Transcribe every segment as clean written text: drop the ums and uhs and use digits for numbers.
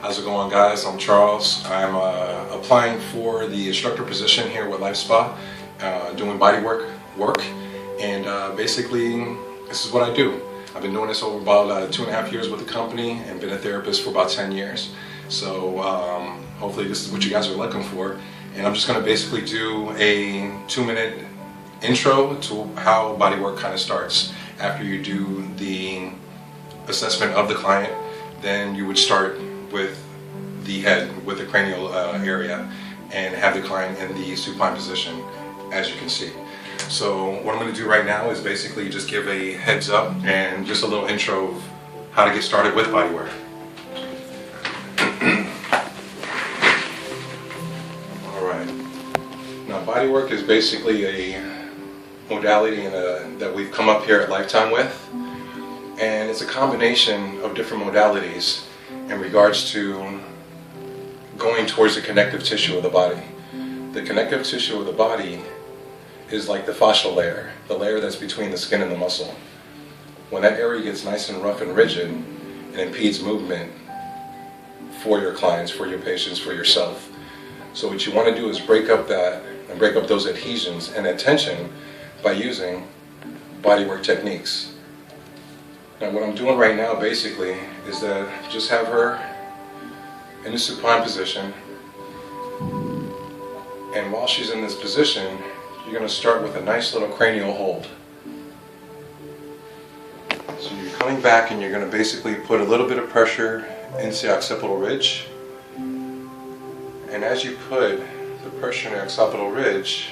How's it going, guys? I'm Charles. I'm applying for the instructor position here with Lifespa, doing bodywork work, and basically this is what I do. I've been doing this over about 2.5 years with the company and been a therapist for about 10 years. So hopefully this is what you guys are looking for. And I'm just going to basically do a 2-minute intro to how bodywork kind of starts. After you do the assessment of the client, then you would start with the head, with the cranial area, and have the client in the supine position, as you can see. So what I'm going to do right now is basically just give a heads up and just a little intro of how to get started with bodywork. Alright, now bodywork is basically a modality that we've come up here at Lifetime with, and it's a combination of different modalities in regards to going towards the connective tissue of the body. The connective tissue of the body is like the fascial layer, the layer that's between the skin and the muscle. When that area gets nice and rough and rigid, it impedes movement for your clients, for your patients, for yourself. So what you want to do is break up that and break up those adhesions and that tension by using bodywork techniques. Now what I'm doing right now basically is that just have her in a supine position, and while she's in this position, you're going to start with a nice little cranial hold. So you're coming back and you're going to basically put a little bit of pressure into the occipital ridge, and as you put the pressure in the occipital ridge,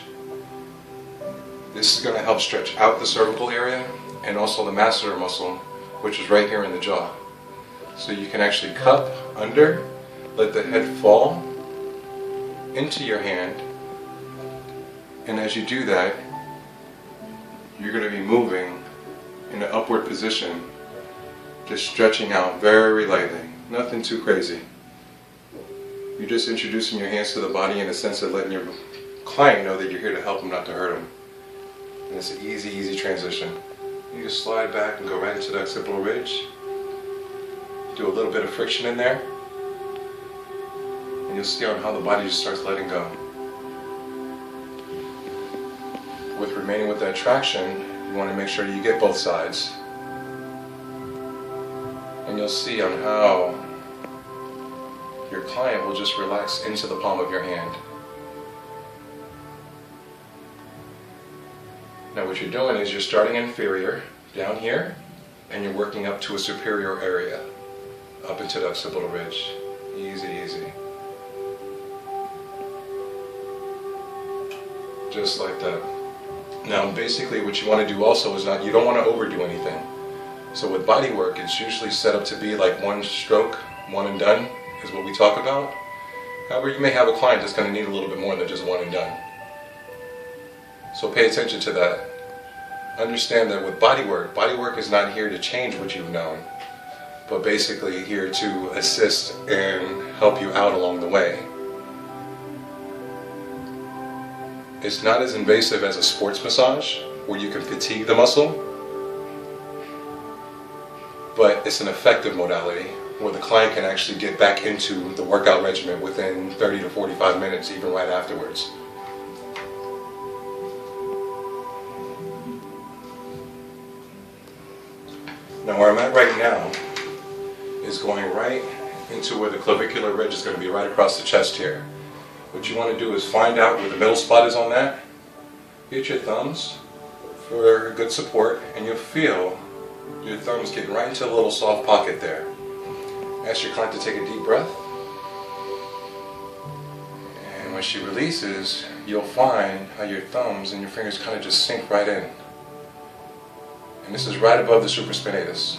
this is going to help stretch out the cervical area and also the masseter muscle, which is right here in the jaw. So you can actually cup under, let the head fall into your hand, and as you do that, you're going to be moving in an upward position, just stretching out very lightly, nothing too crazy. You're just introducing your hands to the body in a sense of letting your client know that you're here to help them, not to hurt them. And it's an easy transition. You just slide back and go right into the occipital ridge. Do a little bit of friction in there, and you'll see on how the body just starts letting go. With remaining with that traction, you want to make sure you get both sides. And you'll see on how your client will just relax into the palm of your hand. Now what you're doing is you're starting inferior, down here, and you're working up to a superior area, up into the occipital ridge. Easy. Just like that. Now basically what you want to do also is you don't want to overdo anything. So with bodywork, it's usually set up to be like one stroke, one and done, is what we talk about. However, you may have a client that's going to need a little bit more than just one and done. So pay attention to that. Understand that with bodywork is not here to change what you've known, but basically here to assist and help you out along the way. It's not as invasive as a sports massage, where you can fatigue the muscle, but it's an effective modality where the client can actually get back into the workout regimen within 30 to 45 minutes, even right afterwards. Now where I'm at right now is going right into where the clavicular ridge is going to be, right across the chest here. What you want to do is find out where the middle spot is on that. Get your thumbs for good support, and you'll feel your thumbs getting right into a little soft pocket there. Ask your client to take a deep breath. And when she releases, you'll find how your thumbs and your fingers kind of just sink right in. And this is right above the supraspinatus.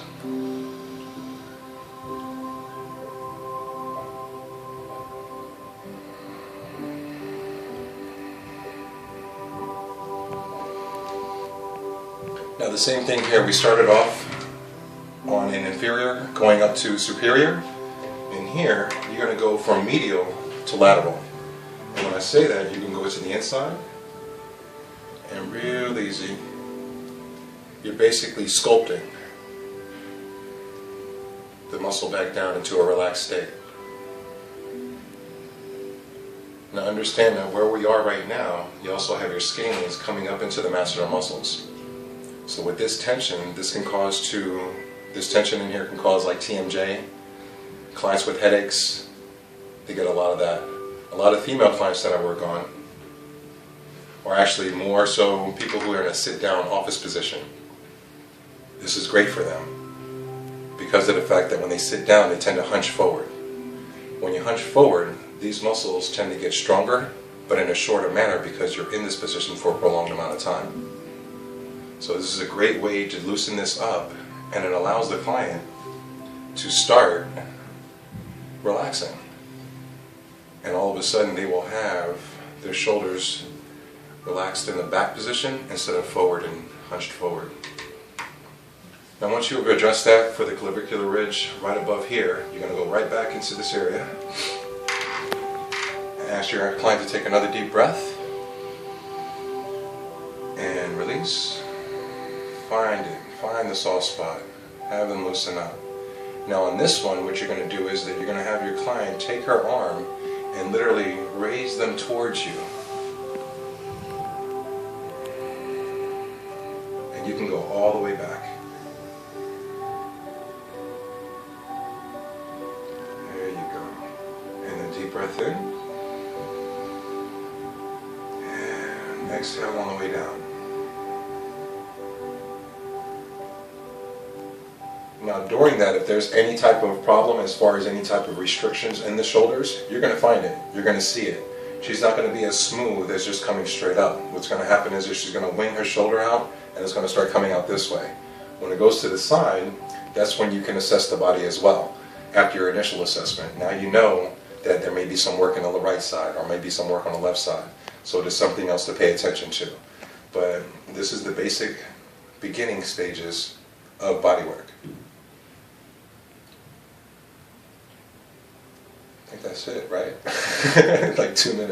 Now the same thing here, we started off on an inferior, going up to superior. And here, you're going to go from medial to lateral. And when I say that, you can go to the inside, and real easy, you're basically sculpting the muscle back down into a relaxed state. Now understand that where we are right now, you also have your scalenes coming up into the masseter muscles. So with this tension, this tension in here can cause like TMJ. Clients with headaches, they get a lot of that. A lot of female clients that I work on, or actually more so people who are in a sit-down office position. This is great for them because of the fact that when they sit down, they tend to hunch forward. When you hunch forward, these muscles tend to get stronger, but in a shorter manner because you're in this position for a prolonged amount of time. So this is a great way to loosen this up, and it allows the client to start relaxing. And all of a sudden they will have their shoulders relaxed in the back position instead of forward and hunched forward. Now once you have addressed that for the clavicular ridge right above here, you're going to go right back into this area and ask your client to take another deep breath and release. Find the soft spot, have them loosen up. Now on this one, what you're going to do is that you're going to have your client take her arm and literally raise them towards you. And you can go all the way back. There you go. And then deep breath in. And exhale on the way down. Now during that, if there's any type of problem as far as any type of restrictions in the shoulders, you're going to find it. You're going to see it. She's not going to be as smooth as just coming straight up. What's going to happen is that she's going to wing her shoulder out and it's going to start coming out this way. When it goes to the side, that's when you can assess the body as well. After your initial assessment, now you know that there may be some work on the right side or maybe some work on the left side. So there's something else to pay attention to. But this is the basic beginning stages of bodywork. I think that's it, right? Like 2 minutes.